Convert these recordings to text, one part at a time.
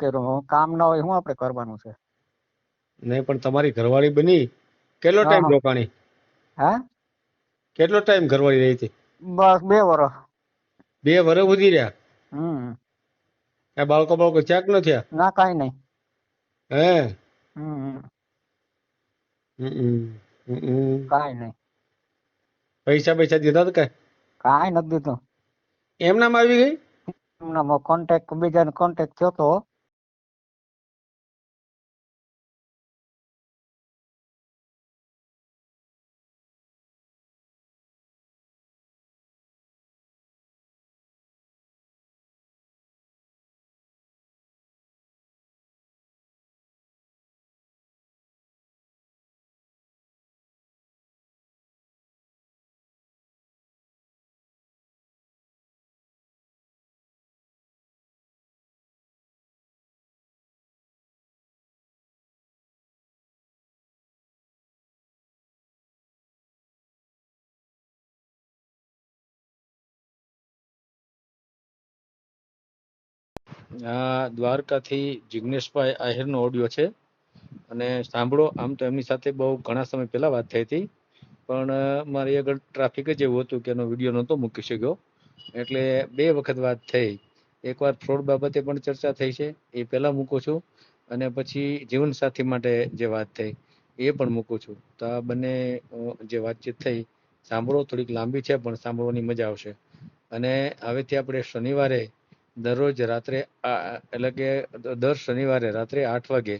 કર્યું કામ ના હોય શું આપણે કરવાનું છે? નહીં પણ તમારી ઘરવાળી બની કેટલો હા ટાઈમ હા. રોકાણી? હે કેટલો ટાઈમ ઘરવાળી રહી હતી? બસ 2 વર્ષ. 2 વર્ષ સુધી રહ્યા? હમ. આ બાળકો ચેક ન થયા? ના કઈ નહીં. હે? હમ. હમ. હમ. કઈ નહીં. પૈસા દીધા તો કઈ? કાંઈ નથી દીધું. એમનામ આવી ગઈ? એમના કોન્ટેક્ટ, બીજાનો કોન્ટેક્ટ થયો તો. આ દ્વારકાથી જિગ્નેશભાઈ આહિરનો ઓડિયો છે અને સાંભળો. આમ તો એમની સાથે બહુ ઘણા સમય પહેલા વાત થઈ હતી, પણ મારી આગળ ટ્રાફિક જ એવું હતું કે એનો વિડીયો નહોતો મૂકી શક્યો, એટલે 2 વખત વાત થઈ. એકવાર ફ્રોડ બાબતે પણ ચર્ચા થઈ છે, એ પહેલા મૂકું છું, અને પછી જીવનસાથી માટે જે વાત થઈ એ પણ મૂકું છું. તો આ બંને જે વાતચીત થઈ સાંભળો. થોડીક લાંબી છે પણ સાંભળવાની મજા આવશે. અને હવેથી આપણે શનિવારે દરરોજ રાત્રે એટલે કે દર શનિવારે રાત્રે 8 વાગે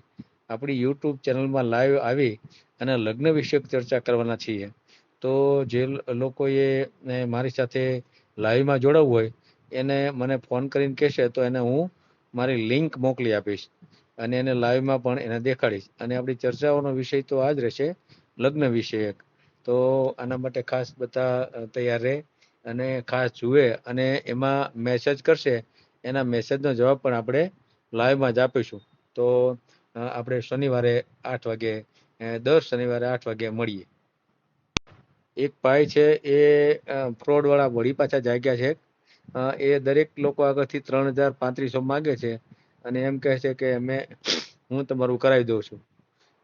આપણી યુટ્યુબ ચેનલમાં લાઈવ આવી અને લગ્ન વિષયક ચર્ચા કરવાના છીએ. તો જે લોકોએ મારી સાથે લાઈવમાં જોડાવવું હોય એને મને ફોન કરીને કહેશે તો એને હું મારી લિંક મોકલી આપીશ અને એને લાઈવમાં પણ એને દેખાડીશ. અને આપણી ચર્ચાઓનો વિષય તો આ જ રહેશે, લગ્ન વિષયક. તો આના માટે ખાસ બધા તૈયાર રહે અને ખાસ જુએ, અને એમાં મેસેજ કરશે, એના મેસેજનો જવાબ પણ આપણે લાઈવમાં જ આપીશું. તો આપણે શનિવારે 8 વાગે, દર શનિવારે 8 વાગે મળીએ. એક ભાઈ છે એ ફ્રોડ વાળા વળી પાછા જાગ્યા છે. એ દરેક લોકો આગળથી 3,3500 માંગે છે અને એમ કહે છે કે હું તમારું કરાવી દઉં છું,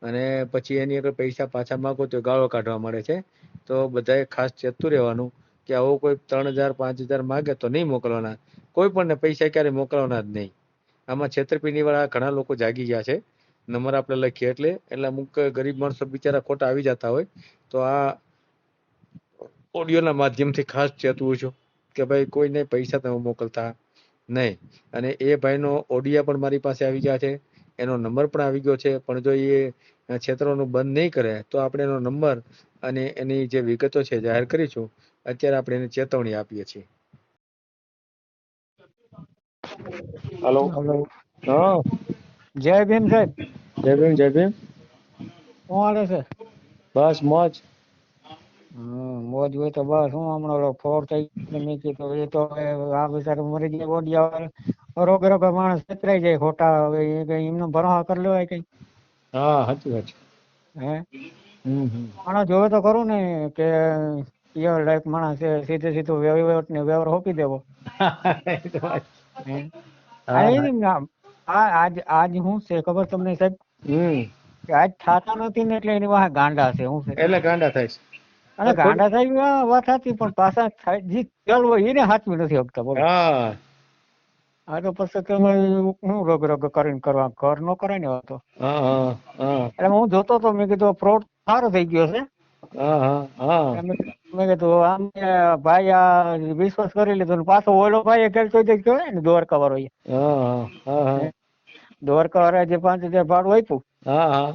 અને પછી એની આગળ પૈસા પાછા માંગો તો ગાળો કાઢવા મળે છે. તો બધાએ ખાસ ચેતતું રહેવાનું કે આવો કોઈ 3,000 5,000 માંગે તો નહીં મોકલવાના. કોઈ પણને પૈસા ક્યારે મોકલવાના જ નહીં. આમાં છેતરપિંડી વાળા ઘણા લોકો જાગી ગયા છે. નંબર આપણે લખીએ એટલે અમુક ગરીબ માણસો બિચારા ખોટા આવી જતા હોય. તો આ ઓડિયોના માધ્યમથી ખાસ ચેતવું છું કે ભાઈ કોઈને પૈસા તમે મોકલતા નહીં. અને એ ભાઈનો ઓડિયા પણ મારી પાસે આવી ગયા છે, એનો નંબર પણ આવી ગયો છે, પણ જો એ છેતરવાનું બંધ નહીં કરે તો આપણે એનો નંબર અને એની જે વિગતો છે જાહેર કરીશું. અત્યારે આપણે એને ચેતવણી આપીએ છીએ. હલો. હલો. હા, જય ભીમ સાહેબ. જય ભીમ, જય ભીમ. શું હાલે છે? બસ મોજ. મોજ હોય તો બસ. હું હમણાં ફોર થઈ ગયો, મેં કીધું એ તો હવે આ બિચારો મરી ગયા ઓડિયા રોગે રોગે માણસ છેતરાઈ જાય ખોટા. હવે એ કઈ એમનો ભરોસા કરી લેવાય કઈ? હા, સાચી વાત છે. હે હમ. માણસ જોવે તો ખરું ને કે ઈયર લાયક માણસ છે, સીધું વહીવટ ને વ્યવહાર હોપી દેવો. એ તો વાત. હે હા. આજ શું છે ખબર તમને સાહેબ? હમ. કે આજ થતા નથી ને એટલે એની વાહે ગાંડા છે. શું છે? એટલે ગાંડા થાય છે. અને ગાંડા સાહેબ વાત સાચી, પણ પાછા જે ચાલ હોય એને સાચવી નથી શકતા. બોલો. હા. આ તો પછી તમે શું રોગ રોગ કરીને કરવા? ઘર નો કરાય ને તો. હા, હા, હા. એટલે હું જોતો તો, મેં કીધું ફ્રોડ સારો થઈ ગયો છે. હા, હા, હા. મેં કીધું આમ ભાઈ આ વિશ્વાસ કરી લીધો ને પાછો ઓલો ભાઈ કહેતો કહેવાય ને દ્વારકા વાળો. હા, હા, હા. દ્વારકા વાળા જે 5,000 ભાડું આપ્યું હા, હા.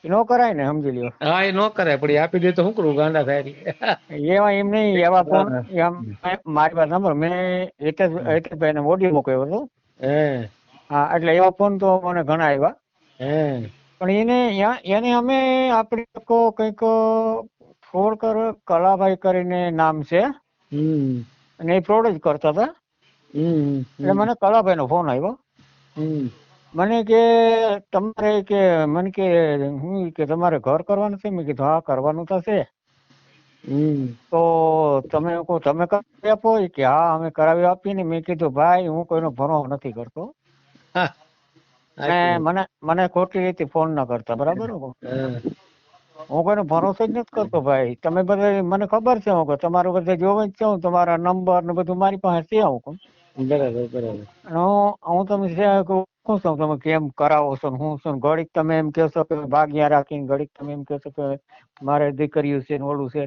એ નો કરાય ને, સમજી લ્યો. હા, એ નો કરાય, પણ એ આપી દે તો શું કરવું? ગાંડા થાય એટલે. એવા એમ નહીં, એવા ફોન હા. મારી પાસે નંબર મેં હિતેશભાઈ ને ઓડિયો મોકલ્યો હતો. હે. હા, એટલે એવા ફોન તો મને ઘણા આવ્યા. હે. પણ એને અમે આપણે લોકો કંઈક ફ્રોડ કલાભાઈ કરીને નામ છે, હમ. અને એ ફ્રોડ જ કરતા હતા. હમ. એટલે મને કલાભાઈ નો ફોન આવ્યો. હમ. મને કે તમારે કે મને કે હું કે તમારે ઘર કરવાનું છે? મેં કીધું હા, કરવાનું તો છે. હમ. તો તમે કરાવી આપો? કે હા અમે કરાવી આપીએ ને. મેં કીધું ભાઈ હું કોઈનો ભરોસો નથી કરતો. હા. અને મને ખોટી રીતે ફોન ના કરતા, બરાબર? હા, હું કોઈનો ભરોસો જ નથી કરતો ભાઈ. તમે બધા મને ખબર છે હું કે તમારું બધે જોવે જ છે, હું તમારા નંબર ને બધું મારી પાસે છે હું કહું. બરાબર બરાબર. અને હું તમે શું છું તમે કેમ કરાવો છો ને હું છું, ઘડીક તમે એમ કહેશો કે ભાગ્યા રાખીને, ઘડીક તમે એમ કહેશો કે મારે દીકરીઓ છે ને ઓલું છે,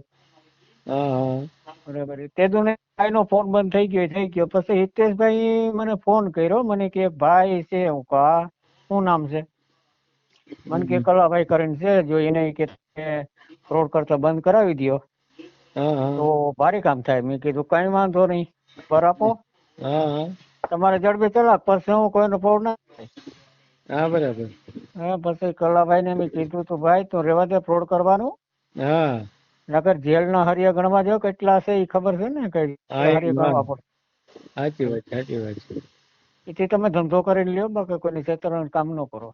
હા હા બરાબર. તે દુને ભાઈનો ફોન બંધ થઈ ગયો. પછી હિતેશભાઈ મને ફોન કર્યો, મને કે ભાઈ છે. હું કહા શું નામ છે? મને કે કલાભાઈ કરીને છે, જો એને કે ફ્રોડ કરતા બંધ કરાવી દો હા હા તો ભારે કામ થાય. મેં કીધું કઈ વાંધો નહીં, પર આપો હા હા તમારે જડબે ચલાક. પછી હું કોઈનો ફ્રોડ ના થાય. હા બરાબર. પછી કલાભાઈ ને મેં કીધું તું ભાઈ તું રેવા દે ફ્રોડ કરવાનું, હા નકર જેલના હરિયા ગણવા જો કેટલા છે એ ખબર છે ને, કઈ હા એમ હરિયા હા. ગણવા પડે. સાચી વાત સાચી વાત છે. એથી તમે ધંધો કરીને લ્યો, બાકી કોઈની છેતરવાનું કામ ન કરો.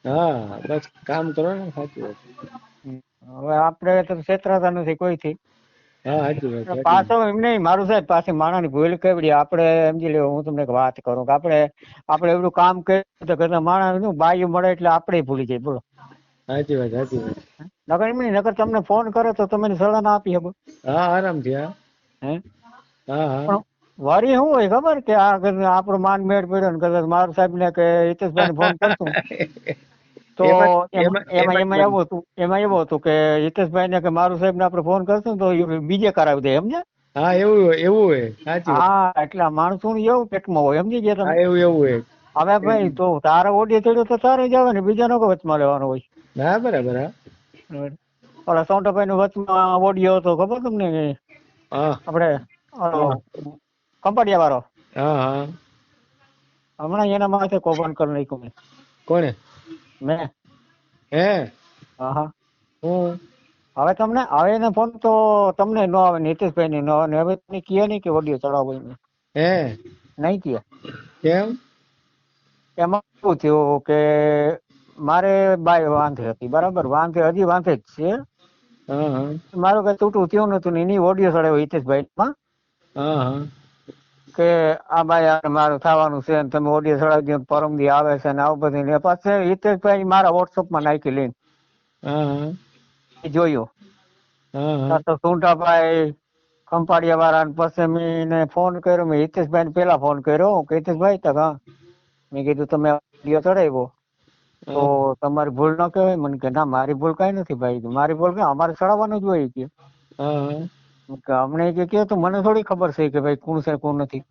હા બસ કામ કરો ને. સાચી વાત. હવે આપણે તો છેતરાતા નથી કોઈથી. હા સાચી વાત સાચી વાત. પાછો એમ નહીં મારું સાહેબ, પાછી માણસની ભૂલ કેવડી આપણે સમજી લ્યો. હું તમને એક વાત કરું કે આપણે એવડું કામ કર્યું તો કદાચ માણસ નું બાયું મળે એટલે આપણે ભૂલી જઈએ, બોલો. સાચી વાત સાચી વાત. નકર એમ નહીં, નકર તમને ફોન કરે તો તમે સલાહ ના આપી શકો. હા આરામથી. હા હે હા હા પણ વારી શું હોય ખબર કે આ આપણો માન મેળ પડ્યો ને કદાચ મારું સાહેબ ને કે હિતેશભાઈ ને ફોન કરશું તો એમાં એવું હતું કે હિતેશભાઈ ને કે મારું સાહેબ ને આપણે ફોન કરશું તો બીજે કરાવી દે, સમજ્યા? હા એવું હોય એવું હોય. સાચી વાત. હા, એટલે માણસો એવું પેટમાં હોય, સમજી ગયા હા તમે? એવું એવું હોય. હવે ભાઈ તો તારે ઓડિયો ચડ્યો તો તારે જ આવે ને, બીજાનો કોઈ વચમાં લેવાનો હોય? હા બરાબર. હા ઓલા સોંટાભાઈ નો વચમાં ઓડિયો હતો, ખબર તમને? હા આપણે કંપાડિયા વાળો હા હા. હમણાં એના માથે કૌભાંડ કરી નાખ્યું મેં. કોને? મેં હે હા હા. હું હવે એને ફોન તો તમને ન આવે, નીતિશભાઈ ને ન આવે ને. હવે તમે કહે નહીં કે ઓડિયો ચડાવો એને, હે નહીં કહે. કેમ? એમાં શું થયું કે મારે બાય વાંધે હતી, બરાબર? હજી વાંધે જ છે. હા હા મારું કઈ તૂટું થયું નતું ને એની ઓડિયો ચડાવ્યો હિતેશભાઈ માં હા હા કે આ ભાઈ મારું થવાનું છે ને તમે ઓડિયો ચડાવી દો, પરમદી આવે છે ને આવું બધું. ને પાછું હિતેશભાઈ મારા વોટ્સઅપમાં નાખી લઈને હા એ જોયું. હા તો સુંટાભાઈ ખંપાડિયા વાળા. પછી મેં એને ફોન કર્યો, મેં હિતેશભાઈ ને પેલા ફોન કર્યો કે હિતેશભાઈ તક હા, મેં કીધું તમે ઓડિયો ચડાવ્યો તો તમારી ભૂલ ન કહેવાય? મને કે ના મારી ભૂલ કઈ નથી ભાઈ, મારી ભૂલ કઈ, અમારે ચડાવવાનું જ હોય કે. અમને કે તો મને થોડી ખબર છે કે ભાઈ કોણ છે કોણ નથી.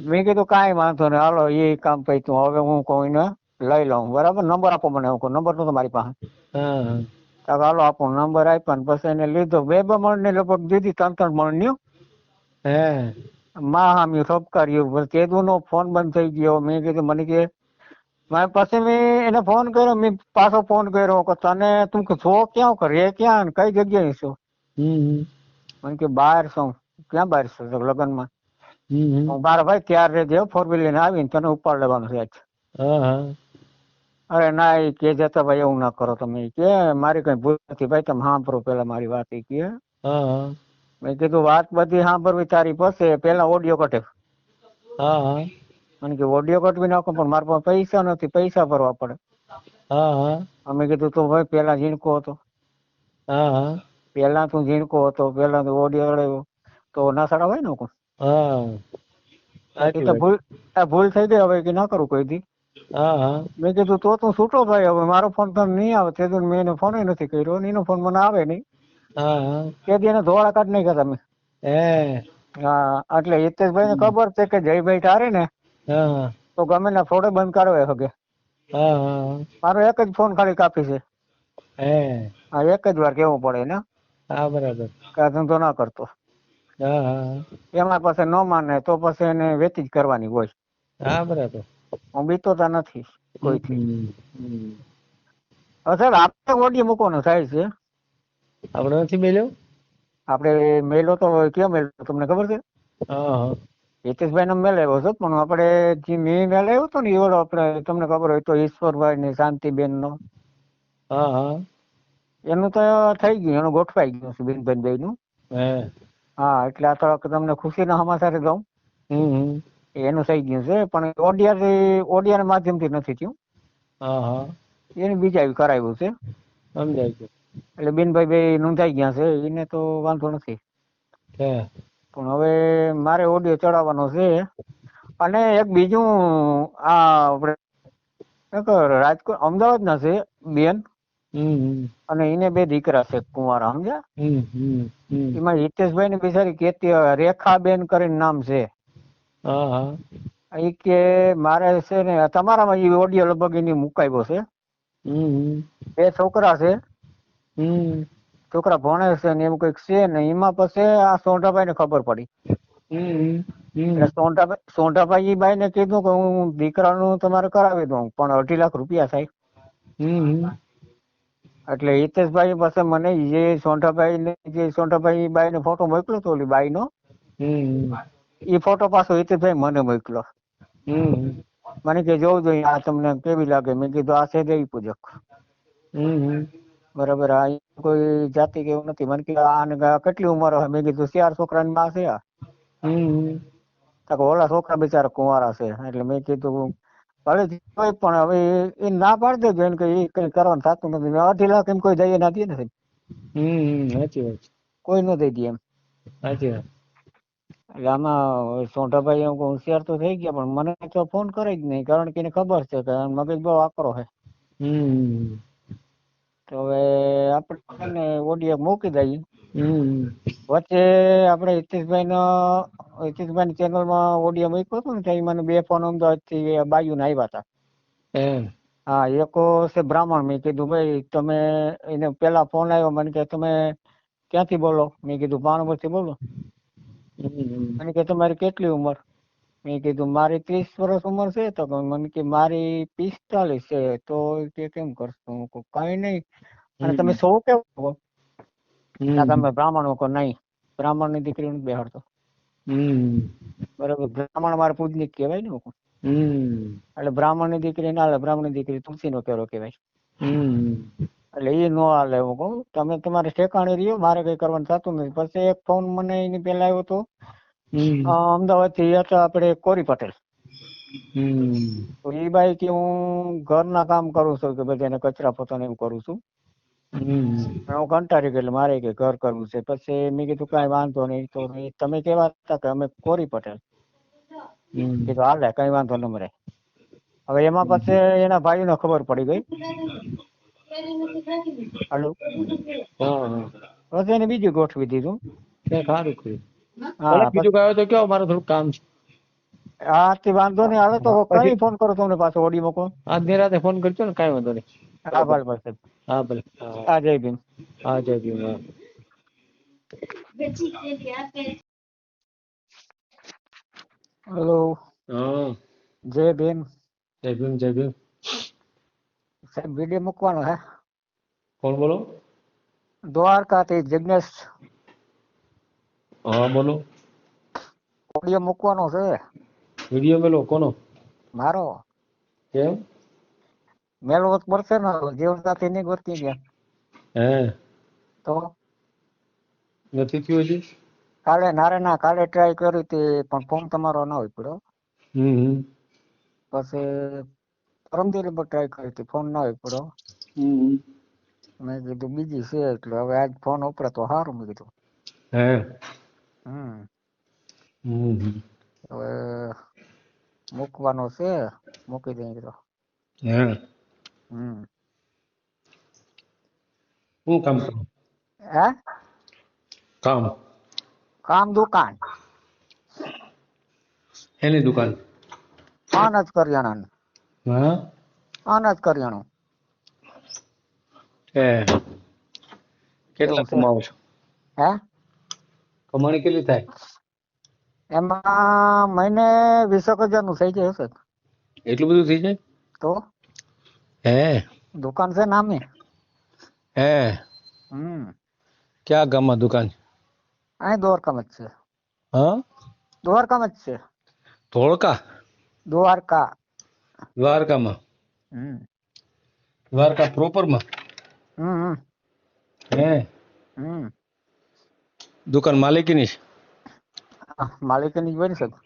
મેં કીધું કાંઈ વાંધો નહીં, હાલો એ કામ પૈતું. હવે હું કોઈને લઈ લઉં, બરાબર? નંબર આપો મને. હું નંબર તો તમારી પાસે. હાલો આપો. નંબર આપ્યા ને પછી એને લીધો. 2 મણ ને લગભગ દીધી, 3 મણ ની. માં હામ્યું ઠપકાર્યું. તેદુ નો ફોન બંધ થઈ ગયો. મેં કીધું મને કે પછી મેં એને ફોન કર્યો, મેં પાછો ફોન કર્યો કે તને તું છો ક્યાં, રે ક્યાં, કઈ જગ્યાએ છો? મને કે બહાર છું. ક્યાં બહાર છો? લગ્નમાં. મારા ભાઈ ત્યાર રેજે, 4 વ્હીલર આવીને તને ઉપાડ લેવાનો છે. અરે ના, એ કે જતા ભાઈ એવું ના કરો તમે, કે મારી કઈ ભૂલ નથી ભાઈ, તમે સાંભળો પેલા મારી વાત. એ કે મેં કીધું વાત બધી સાંભળવી તારી પાસે, પેલા ઓડિયો કટે. મને કે ઓડિયો કટવી નાખો, પણ મારા પાસે પૈસા નથી, પૈસા ભરવા પડે. અમે કીધું તો ભાઈ પેલા ઝીણકો હતો, પેલા તું ઝીણકો હતો, પેલા તું ઓડિયો ચડાવ્યો તો ના ચડાવાય ને કોઈ. સાચી તો વાત. ભૂલ થઈ ગઈ, હવે કે ના કરું કોઈ દી. મેં કીધું તો તું છૂટો ભાઈ, હવે મારો ફોન તને નહીં આવે. તે મેં એને ફોન નથી કર્યો, એનો ફોન મને આવે નહીં. તે દી એને ધોળા કાઢ નાખ્યા તમે. હા, એટલે હિતેશભાઈ ને ખબર છે કે જયભાઈ તારે ને તો ગમે ના ફોડે બંધ કરવા હગે. મારો એક જ ફોન ખાલી કાપી છે. હા, એક જ વાર કેવું પડે ને બરાબર. કે આ ધંધો ના કરતો. એમાં પછી ન માને તો પછી એને વેચી જ કરવાની હોય. બરાબર. હું બીતો તા નથી કોઈથી. સાહેબ આપણે ઓડિયો મૂકવાનો થાય છે. આપણે નથી મેલ્યો. આપણે મેલો તો ક્યાં મેલો તમને ખબર છે? હિતેશભાઈ નો મેલ આવ્યો છે, પણ આપણે જે મેં મેલ આવ્યો હતો ને એવડો આપણે તમને ખબર હોય તો ઈશ્વરભાઈ ને શાંતિબેન નો એનું તો થઈ ગયું, એનું ગોઠવાઈ ગયું છે બેનભાઈ નું. હા, એટલે આ થોડાક તમને ખુશીના સમાચાર દઉં. એનું થઈ ગયું છે, પણ ઓડિયા ના માધ્યમથી નથી થયું. હા હા એની બીજા કરાવ્યું છે. સમજાય ગયું. એટલે બેનભાઈ બે નોંધાઈ ગયા છે, એને તો વાંધો નથી. હે પણ હવે મારે ઓડિયો ચડાવવાનો છે. અને એક બીજું આ આપણે રાજકોટ અમદાવાદ ના છે બેન, હમ અને એને બે દીકરા છે કુંવારા, સમજ્યા? હમ હમ હમ એમાં હિતેશભાઈ ની બિચારી કેતી રેખાબેન કરીને નામ છે. હા હા એ કે મારે છે ને તમારામાં એ ઓડિયો લગભગ એની મુકાયો છે. હમ બે છોકરા છે, હમ છોકરા ભણે છે ને એવું કઈક છે ને, એમાં પછી આ સોંઢાભાઈ ને ખબર પડી. હમ હમ એટલે સોંઢાભાઈ બાઈ ને કીધું કે હું દીકરાનું તમારે કરાવી દઉં, પણ 2.5 લાખ રૂપિયા થાય. હમ એટલે હિતેશભાઈ પાસે મને જે સોંઢાભાઈ બાઈ નો ફોટો મોકલ્યો હતો ઓલી બાઈ નો, હમ એ ફોટો પાછો હિતેશભાઈ મને મોકલ્યો. હમ મને કે જોવું જોઈએ આ તમને કેવી લાગે. મેં કીધું આ છે દેવી પૂજક, હમ બરાબર. આ કોઈ જાતિ કે એવું નથી. મને કે આને કેટલી ઉંમર હોય? મેં કીધું 4 છોકરાની માં છે. હમ તો કે ઓલા છોકરા બિચારા કુંવારા છે. એટલે મેં કીધું ભલે કોઈ પણ હવે એ ના પાડી દેજો એને, કે એ કઈ કરવાનું થતું નથી. 2.5 લાખ એમ કોઈ દઈએ ના દે નથી, સાચી વાત છે. કોઈ ન દઈ દે એમ. સાચી વાત. એટલે આમાં સોંઢાભાઈ હોશિયાર તો થઈ ગયા, પણ મને તો ફોન કરે જ નહીં, કારણ કે એને ખબર છે કે મગજ બહુ આકરો છે. હમ તો હવે આપણે ઓડિયો મૂકી દઈએ. હમ વચ્ચે આપણે હિતેશભાઈ ની ચેનલ માં ઓડિયો મૂક્યો હતો ને, ત્યાં મને 2 ફોન અમદાવાદ થી બાયુ ને આવ્યા હતા. એમ હા, એક છે બ્રાહ્મણ. મેં કીધું ભાઈ તમે, એને પેલા ફોન આવ્યો મને કે તમે ક્યાંથી બોલો? મેં કીધું ભાણવડ થી બોલો. હમ મને કે તમારી કેટલી ઉંમર? મેં કીધું મારી 30 વર્ષ ઉંમર છે. તો મને કે મારી 45 છે. તો કે કેમ કરશો? હું કહું કઈ નહીં. અને તમે સૌ કેવો? તમે બ્રાહ્મણ કહો નહીં, બ્રાહ્મણ ની દીકરી નથી બેહાડતો. બરાબર, બ્રાહ્મણ મારે પૂજનીક કહેવાય ને. એટલે બ્રાહ્મણ ની દીકરી ના હાલે, બ્રાહ્મણ ની દીકરી તુલસી નો કેરો કહેવાય. એટલે એ નો હાલે. હું કહું તમે તમારે ઠેકાણે રહ્યો, મારે કઈ કરવાનું થતું નથી. પછી એક ફોન મને એની પેલા આવ્યો હતો અમદાવાદ થી, હતા આપણે કોરી પટેલ. તો એ બાઈ કે હું ઘરના કામ કરું છું, કે બધાને કચરા પોતાને એવું કરું છું. પણ હું કંટાળી ગયો, એટલે મારે કે ઘર કરવું છે. પછી મેં કીધું કઈ વાંધો નહીં. તો તમે કેવા હતા કે અમે કોરી પટેલ? કીધું હાલે, કઈ વાંધો ન મરે. હવે એમાં પછી એના ભાઈ ને ખબર પડી ગઈ. હાલો, પછી એને બીજું ગોઠવી દીધું. સારું કર્યું. હા, બીજું કઈ હોય તો કયો, મારે થોડું કામ છે. હા તે વાંધો નહીં. હાલો તો પછી કઈ ફોન કરો તમને પાછો ઓડી મૂકો. આજ નિરાતે ફોન કરજો ને, કાંઈ વાંધો નહીં. હા ભલે ભલે. હા ભલે. હા, જય ભીમ. હા જય ભીમ. હેલો, હા જય ભીમ. જય ભીમ. જય ભીમ. સાહેબ વિડીયો મૂકવાનો હે. કોણ બોલો? દ્વારકાથી જિગ્નેશ. હા બોલો. ઓડિયો મૂકવાનો છે. વિડીયો મેલો કોનો? મારો. કેમ? મેલવો તો પડશે ને, જીવનસાથી નહીં ગોતી ગયા હે તો. નથી થયું હજી? કાલે ટ્રાય કરી હતી, પણ ફોન તમારો ના હોય પડ્યો. પછી પરમદિવસે ટ્રાય કરી હતી, ફોન ના હોય પડ્યો. મેં કીધું બીજી છે, એટલે હવે આજ ફોન ઉપડે તો સારું. મેં કીધું હવે મૂકવાનો છે, મૂકી દઈ તો. શું કામ કરો? હે કામ દુકાન, એની દુકાન? અનાજ કરિયાણાનું. હા અનાજ કરિયાણું. કેટલા એવું છે. કમાવો છો? હે કમાણી કેટલી થાય? એમાં મહિને 20,000 નું થઈ જાય હશે. એટલું બધું થઈ જાય? તો દુકાન છે નામે. ક્યાં ગામમાં દુકાન? અહીં દ્વારકામાં જ છે. હા દ્વારકામાં જ છે. ધોળકા? દ્વારકા. દ્વારકામાં? દ્વારકા પ્રોપરમાં? દુકાન માલિકીની છે? માલિકીની જ બની શકે.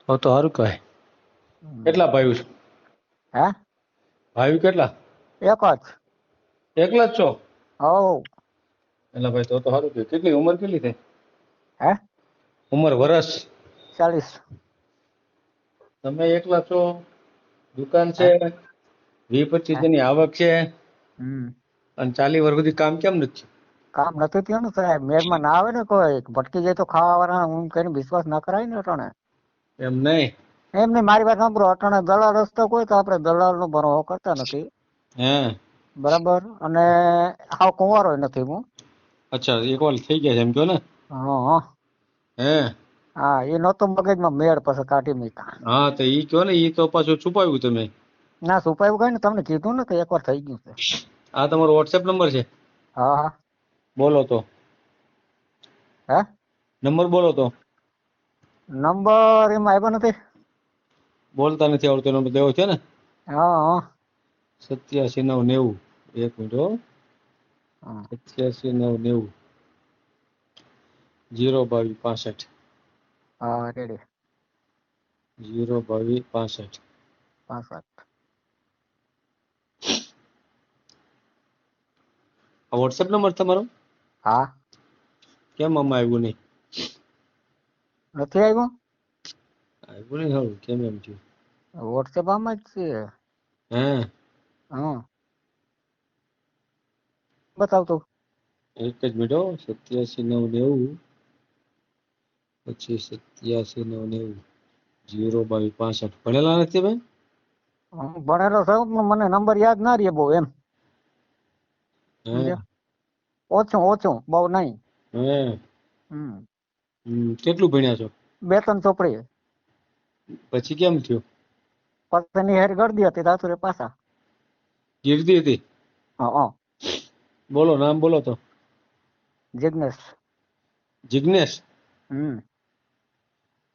તો સારું કહેવાય. હમ. કેટલા ભાઈઓ છે? હે ભાઈઓ કેટલા? એક જ. એકલા જ છો? હવ. એટલે ભાઈ તો સારું કહેવાય. કેટલી ઉંમર કેટલી થઈ? હે ઉંમર વર્ષ? 40. તમે એકલા છો, દુકાન હે છે, 20-25 હે જણની આવક છે, હમ અને 40 વર્ષ સુધી કામ કેમ નથી થયું? કામ નથી થયું ને સાહેબ, મેળમાં ના આવે ને કોઈ, ભટકી જાય તો ખાવા વાળા હું કઈને વિશ્વાસ ના કરાય ને અટાણે. એમ નહીં. એમને મારી વાત સાંભળો, અટાણે દલાલ રસ્તો કોઈ તો આપણે દલાલ નો ભરોસો કરતા નથી. હે બરાબર. અને હાવ કુંવારો નથી હું. અચ્છા, એક વાર થઈ ગયા છે એમ કહો ને. હા હે હા, એ નહોતો મગજમાં મેળ પછી કાઢી મૂક્યા. હા, તો ઈ કહો ને, ઈ તો પાછું છુપાવ્યું તમે. ના છુપાયું કઈ ને, તમને કીધું ને કે એકવાર થઈ ગયું છે. આ તમારો વોટ્સએપ નંબર છે? હા હા. બોલો તો. હે નંબર બોલો તો. નંબર એમાં આવ્યો નથી. બોલતા નથી આવડતો નંબર દેવો છે ને? હા હા 87 990. એક મિનિટ હો. હા 87 990 022 65. હા રેડી. 022 65. 65. આ વોટ્સએપ નંબર તમારો? હા. કેમ આમાં આવ્યું નહીં? નથી આવ્યું. આવ્યું નહીં સારું, કેમ એમ થયું? વોટ્સએપ આમાં જ છે. હે હા બતાવતું. એક જ મિનિટ હો. 87 990 પછી 87 990 022 65. ભણેલા નથી ભાઈ? હું ભણેલો છું પણ મને નંબર યાદ ના રહે બહુ એમ. હે સમજ્યા? ઓછું ઓછું, બહુ નહીં. હે હમ કેટલું ભણ્યા છો? 2-3 ચોપડી. પછી કેમ થયું? પછી ની હારી ગળદી હતી તાતુરે પાછા. ગીરદી હતી? હા હા. બોલો, નામ બોલો તો. જિગ્નેશ. જિગ્નેશ? હમ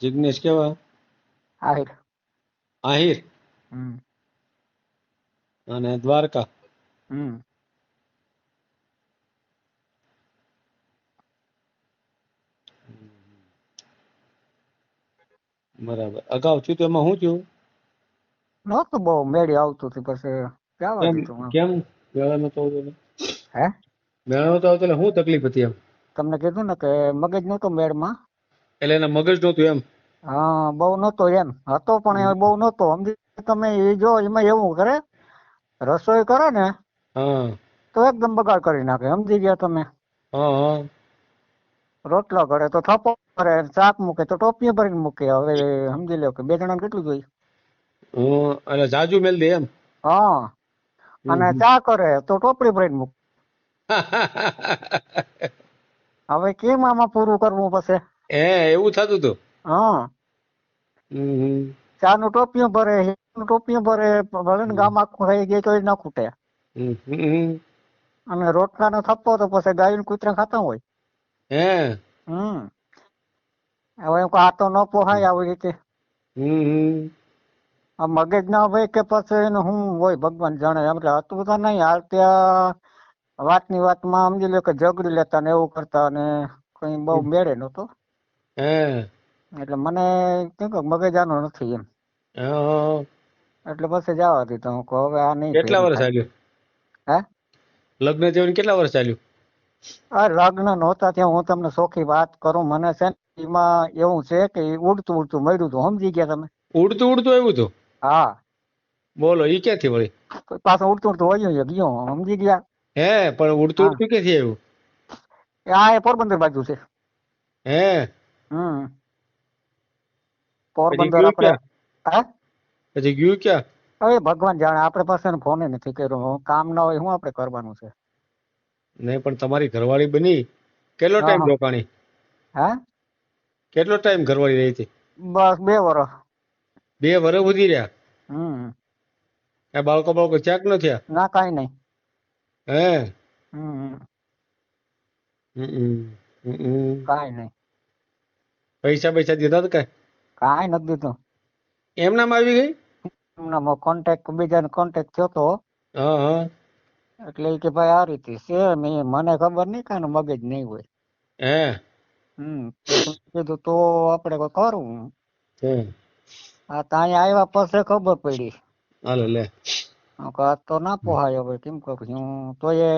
જિગ્નેશ કેવા? આહિર. આહિર? હમ અને દ્વારકા? હમ બરાબર. અગાઉ થયું તો એમાં શું થયું? નહોતું બહુ મેળી આવતું હતું પછી જવા કેમ દીધું એમ. કેમ મેળા નતો આવતો એટલે? હે મેળા નતો આવતો એટલે શું તકલીફ હતી એમ? તમને કીધું ને કે મગજ નહોતો મેળમાં. એટલે એના મગજ નહોતું એમ? હા બહુ નહોતો એમ, હતો પણ એ બહુ નહોતો. સમજી તમે એ જો એમાં એવું કરે, રસોઈ કરે ને હા તો એકદમ બગાડ કરી નાખે. સમજી ગયા તમે? હા હા રોટલો કરે તો થપ્પો કરે, શાક મૂકે તો ટોપી ભરીને મૂકે. હવે સમજી લો કે 2 જણાને કેટલું જોઈએ. એટલે જાજુ મેલ દે એમ? હા અને ચા કરે તો ટોપડી ભરીને મૂકે. હવે કેમ આમાં પૂરું કરવું પછી? હે એવું થતું હતું? હા હમ ચા નું ટોપિયું ભરે, નું ટોપિયું ભરે, ભલે ને ગામ આખું થઈ ગયું તો ન ખૂટે. હમ અને રોટલાનો થપ્પો તો પછી ગાયું કૂતરા ખાતા હોય. હે હવે આ તો ન પોહાય આવી રીતે. હમ આ મગજ ના હોય કે પછી એનું શું હોય ભગવાન જાણે. એટલે હતું તો નહીં હાલ ત્યાં વાતની વાતમાં સમજી લો કે ઝઘડી લેતા ને એવું કરતા, ને કઈ બહુ મેળે નતો. હે એટલે મને કેમ કે મગજ આનો નથી એમ. હા એટલે પછી જવા દીધો. હું કહું હવે આ નહીં કેટલા ભેગું વર્ષ થાય. ચાલ્યું હે લગ્ન થયું? કેટલા વર્ષ ચાલ્યું? આ લગ્ન નહોતા ત્યાં હું તમને ચોખ્ખી વાત કરું, મને છે ને એમાં એવું છે કે ઈ ઉડતું ઉડતું મળ્યું હતું. સમજી ગયા તમે? ઉડતું ઉડતું આવ્યું હતું? હા બોલો, ઈ ક્યાંથી વળી? પાછું ઉડતું ઉડતું વયું ગયો. સમજી ગયા? હે પણ ઉડતું હા ઉડતું ક્યાંથી આવ્યું? આ એ પોરબંદર બાજુ છે. હે હમ પછી પોરબંદર ગયું આપણે. ક્યાં? હે પછી ગયું ક્યાં? હવે ભગવાન જાણે. આપણે પાસે ફોન નથી કર્યો. કામ ના હોય શું આપણે કરવાનું છે? નહીં પણ તમારી ઘરવાળી બની કેટલો હા ટાઈમ હા. રોકાણી? હે કેટલો ટાઈમ ઘરવાળી રહી હતી? બસ 2 વર્ષ. 2 વર્ષ સુધી રહ્યા? હમ એ બાળકો ક્યાંક ન થયા? ના કાંઈ નહીં. હે હમ હમ હમ કાંઈ નહીં. પૈસા દીધા હતા કઈ? કાંઈ નથી દીધું. એમનામ આવી ગઈ? એમનામાં કોન્ટેક્ટ, બીજાને કોન્ટેક્ટ થયો તો હા હા એટલે ઈ કે ભાઈ આ રીતે છે. મને ખબર નહીં, કાંઈ મગજ નહીં હોય. હે પછી મેં કીધું તો આપણે કોઈ કરવું. હે આ ત્યાં આવ્યા પછી ખબર પડી. હાલે લે. આ તો ના પોહાય હવે કેમ કરું હું તો એ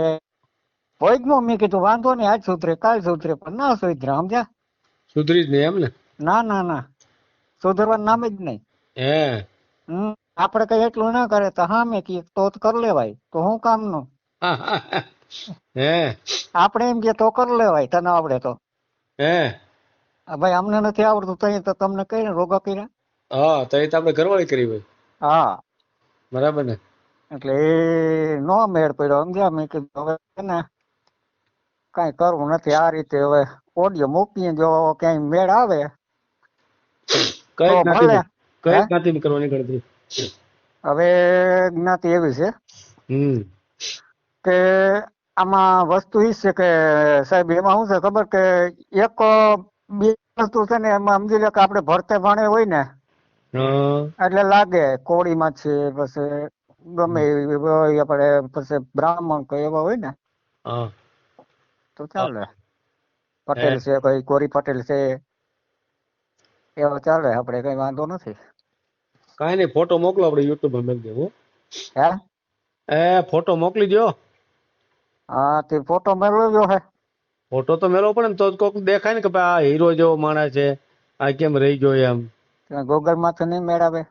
હોય જ નો. મેં કીધું વાંધો નહીં, આજ સુધરે કાલ સુધરે, પણ ના સુધરે, સમજ્યા? સુધરી જ નહીં એમ ને? ના ના ના, સુધરવાનું નામ જ નહીં. હે આપણે કઈ એટલું ના કરે તો હા મેં કીધું તો કરી લેવાય, તો શું કામનું? હે આપણે એમ કે તો કરી લેવાય, તને આવડે તો. હે ભાઈ અમને નથી આવડતું તો તમને કઈ રોગા કર્યા. હા તો એ તો આપણે ઘરવાળી કરી હોય. હા, બરાબર ને? એટલે એ નો મેળ પડ્યો, સમજ્યા? મેં કીધું હવે છે ને કઈ કરવું નથી, આ રીતે હવે ઓડિયો મૂકીએ, જો ક્યાંય મેળ આવે કઈ તો જ્ઞાતિ ભલે. કઈ હે જ્ઞાતિ કરવાની ગણતરી? હવે જ્ઞાતિ એવી છે હમ કે આમાં વસ્તુ એ છે કે સાહેબ એમાં શું છે ખબર કે એક બે વસ્તુ છે ને એમાં સમજી લે કે આપણે ભરતે ભાણે હોય ને હા એટલે લાગે કોળીમાં છે, પછી ગમે એવી હોય, આપણે પછી બ્રાહ્મણ કે એવા હોય ને હા તો ચાલે. પટેલ છે, કઈ કોરી પટેલ છે, એવા ચાલે, આપણે કઈ વાંધો નથી. કઈ નહીં, ફોટો મોકલો, આપણે યુટ્યુબ માં મેળ દેવું. હે ફોટો મોકલી દો. હા તે ફોટો મેળવ્યો હે. ફોટો તો મેળવો પડે ને તો જ કોક દેખાય ને કે ભાઈ આ હીરો જેવો માણસ છે, આ કેમ રહી ગયો એમ. ગૂગલ માંથી નહીં મેળવે.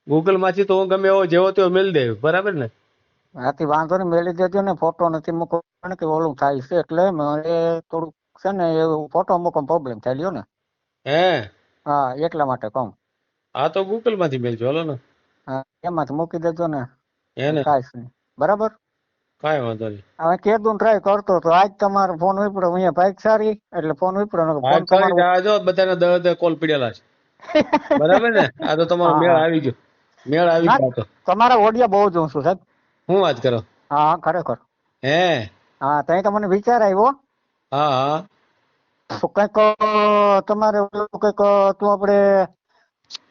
ગૂગલ માંથી તો હું ગમે એવો જેવો તેવો મેળ દે, બરાબર ને? આથી વાંધો નહીં, મેળી દેજો ને. ફોટો નથી મૂકવાનો કે ઓલું થાય છે એટલે મારે થોડુંક છે ને એવું ફોટો મૂકવાનો પ્રોબ્લેમ થાય લ્યો ને. હે હા એટલા માટે કહું. આ તો ગૂગલ માંથી મેળજો, હાલો ને. હા એમાંથી મૂકી દેજો ને, એને કાંઈ નહીં. બરાબર. કાંઈ વાંધો નહીં. હવે કેદું ટ્રાય કરતો તો આજ તમારો ફોન ઉપડ્યો, અહીંયા બાઈક સારી એટલે ફોન ઉપડ્યો. ફોન સારી તમારો આ જો બધાને 10 કોલ પડેલા છે, બરાબર ને? આ તો તમારો હા મેળ હા આવી ગયો, મેળ આવી ના, ગયો. તો તમારા ઓડિયા બહુ જોઉં છું સાહેબ. હું વાત કરો? હા ખરેખર. હે હા ત્યાં તો મને વિચાર આવ્યો હા હા તો કંઈક તમારે ઓલું કંઈક તું આપણે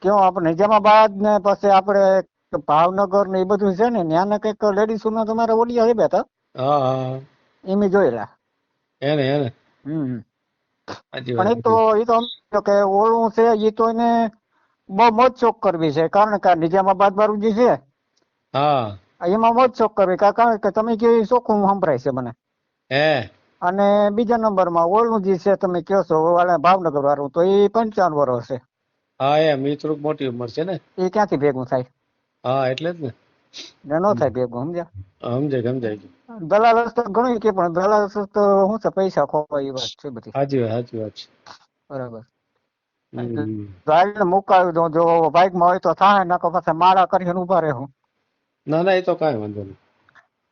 કેવું આપણે નિજામાબાદ ને પછી આપણે ભાવનગર ને એ બધું છે ને ત્યાં ને કંઈક લેડીઝ નો તમારે ઓડિયા છે બેઠા હા હા એમ જોયેલા. એને એને હમ સાચી પણ વાત એ તો સમજો કે ઓલું છે એ તો એને બહુ મોજ શોખ કરવી છે, કારણ કે નિજામાબાદ વાળું જે છે હા એમાં મોજ શોખ કરવી, કારણ કે તમે કેવી ચોખ્ખું સંભળાય છે મને. હે અને બીજા નંબરમાં ઓલું જે છે તમે કહો છો વાળા ભાવનગર વાળું, તો એ 55 વર્ષ છે. હા એમ એ થોડુંક મોટી ઉંમર છે ને. એ ક્યાંથી ભેગું થાય? હા એટલે જ ને. ન થાય ભેગું, સમજ્યા? સમજાય સમજાય ગયું. દલાલ તો ઘણું કે પણ દલાલ તો શું છે, પૈસા ખોવાય એ વાત છે બધી. સાચી વાત સાચી વાત છે. બરાબર. હમ ગાડીને મુકાવી દઉં, જો બાઇકમાં હોય તો થાય, નકર પછી માળા કરીને ઉભા રહું. ના ના એ તો કાંઈ વાંધો નહીં.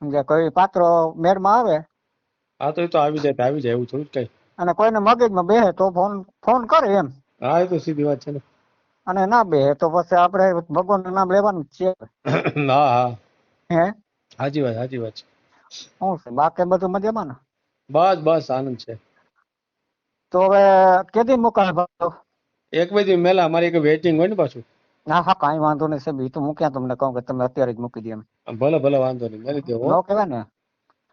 સમજ્યા? કોઈ પાત્ર મેળમાં આવે હા તો એ તો આવી જાય એવું થોડું કઈ. અને કોઈને મગજમાં બેહે તો ફોન ફોન કરે એમ, હા એ તો સીધી વાત છે ને. અને ના બેહે તો પછી આપણે ભગવાનનું નામ લેવાનું જ છે. હા હા હે સાચી વાત છે. શું છે બાકી બધું મજામાં ને? બસ બસ આનંદ છે. તો હવે કેદી મુકાય ભાવ? એક બધી મેલા અમારી એક વેઇટિંગ હોય ને પાછું. હા હા કાંઈ વાંધો નહીં સાહેબ, એ તો મૂક્યા તમને કહું કે તમે અત્યારે જ મૂકી દો એમ. ભલે ભલે વાંધો નહીં, મેલી દેવો. ન કહેવાય ને.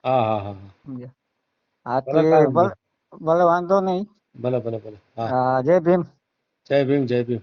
હા હા હા સમજ્યા? ભલે આથી કાંઈ વાંધો નહીં. ભલે વાંધો નહીં. ભલે ભલે ભલે હા. જય ભીમ. જય ભીમ જય ભીમ.